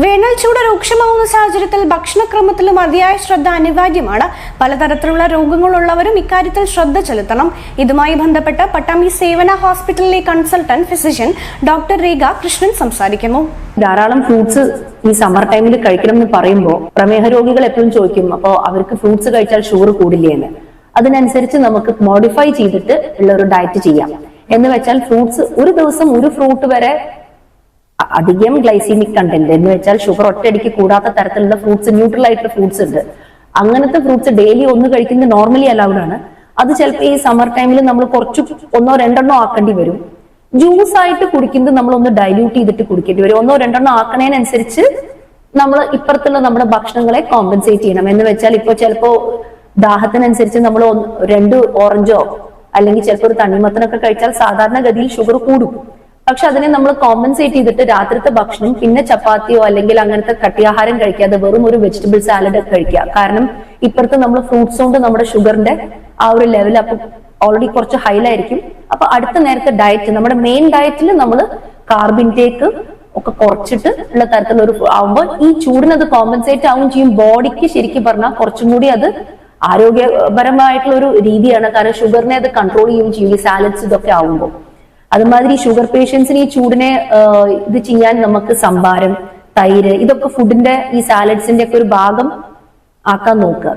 വേനൽ ചൂട് രൂക്ഷമാവുന്ന സാഹചര്യത്തിൽ ഭക്ഷണക്രമത്തിൽ മതിയായ ശ്രദ്ധ അനിവാര്യമാണ്. പലതരത്തിലുള്ള രോഗങ്ങളുള്ളവരും ഇക്കാര്യത്തിൽ ശ്രദ്ധ ചെലുത്തണം. ഇതുമായി ബന്ധപ്പെട്ട് പട്ടാമ്പി സേവന ഹോസ്പിറ്റലിലെ കൺസൾട്ടന്റ് ഫിസിഷ്യൻ ഡോക്ടർ രേഖ കൃഷ്ണൻ സംസാരിക്കുന്നു. ധാരാളം ഫ്രൂട്ട്സ് ഈ സമ്മർ ടൈമിൽ കഴിക്കണം എന്ന് പറയുമ്പോൾ പ്രമേഹ രോഗികൾ എപ്പോഴും ചോദിക്കും, അപ്പോൾ അവർക്ക് ഫ്രൂട്ട്സ് കഴിച്ചാൽ ഷുഗർ കൂടില്ലേ എന്ന്. അതിനനുസരിച്ച് നമുക്ക് മോഡിഫൈ ചെയ്തിട്ട് ഉള്ള ഒരു ഡയറ്റ് ചെയ്യാം. എന്ന് വെച്ചാൽ ഫ്രൂട്ട്സ് ഒരു ദിവസം ഒരു ഫ്രൂട്ട് വരെ അധികം ഗ്ലൈസീമിക് കണ്ടന്റ് എന്ന് വെച്ചാൽ ഷുഗർ ഒറ്റയടിക്ക് കൂടാത്ത തരത്തിലുള്ള ഫ്രൂട്ട്സ്, ന്യൂട്രൽ ആയിട്ടുള്ള ഫ്രൂട്ട്സ് ഉണ്ട്. അങ്ങനത്തെ ഫ്രൂട്ട്സ് ഡെയിലി ഒന്ന് കഴിക്കുന്നത് നോർമലി അലൗഡ് ആണ്. അത് ചിലപ്പോൾ ഈ സമ്മർ ടൈമിൽ നമ്മൾ കുറച്ച് ഒന്നോ രണ്ടെണ്ണോ ആക്കേണ്ടി വരും. ജ്യൂസ് ആയിട്ട് കുടിക്കുന്നത് നമ്മൾ ഒന്ന് ഡൈല്യൂട്ട് ചെയ്തിട്ട് കുടിക്കേണ്ടി വരും. ഒന്നോ രണ്ടെണ്ണോ ആക്കണതിനനുസരിച്ച് നമ്മൾ ഇപ്പുറത്തുള്ള നമ്മുടെ ഭക്ഷണങ്ങളെ കോമ്പൻസേറ്റ് ചെയ്യണം. എന്ന് വെച്ചാൽ ഇപ്പൊ ചിലപ്പോ ദാഹത്തിനനുസരിച്ച് നമ്മൾ 2 ഓറഞ്ചോ അല്ലെങ്കിൽ ചിലപ്പോൾ ഒരു തണ്ണിമത്തനൊക്കെ കഴിച്ചാൽ സാധാരണഗതിയിൽ ഷുഗർ കൂടും. പക്ഷെ അതിനെ നമ്മൾ കോമ്പൻസേറ്റ് ചെയ്തിട്ട് രാത്രിത്തെ ഭക്ഷണം പിന്നെ ചപ്പാത്തിയോ അല്ലെങ്കിൽ അങ്ങനത്തെ കട്ടിയാഹാരം കഴിക്കാതെ വെറും ഒരു വെജിറ്റബിൾ സാലഡ് കഴിക്കുക. കാരണം ഇപ്പുറത്ത് നമ്മൾ ഫ്രൂട്ട്സ് കൊണ്ട് നമ്മുടെ ഷുഗറിന്റെ ആ ഒരു ലെവൽ അപ്പൊ ഓൾറെഡി കുറച്ച് ഹൈലായിരിക്കും. അപ്പൊ അടുത്ത നേരത്തെ ഡയറ്റ്, നമ്മുടെ മെയിൻ ഡയറ്റിൽ നമ്മൾ കാർബ് ഇൻടേക്ക് ഒക്കെ കുറച്ചിട്ട് ഉള്ള തരത്തിലുള്ള ഒരു ആവുമ്പോൾ ഈ ചൂടിനത് കോമ്പൻസേറ്റ് ആവും ചെയ്യും. ബോഡിക്ക് ശരിക്കും പറഞ്ഞാൽ കുറച്ചും കൂടി അത് ആരോഗ്യപരമായിട്ടുള്ള ഒരു രീതിയാണ്. കാരണം ഷുഗറിനെ അത് കൺട്രോൾ ചെയ്യുകയും ചെയ്യും ഈ സാലഡ്സ് ഇതൊക്കെ ആവുമ്പോൾ. അതുമാതിരി ഷുഗർ പേഷ്യൻസിന് ഈ ചൂടിനെ ഇത് ചെയ്യാൻ നമുക്ക് സംഭാരം, തൈര്, ഇതൊക്കെ ഫുഡിന്റെ ഈ സാലഡ്സിന്റെ ഒക്കെ ഒരു ഭാഗം ആക്കാൻ നോക്കുക.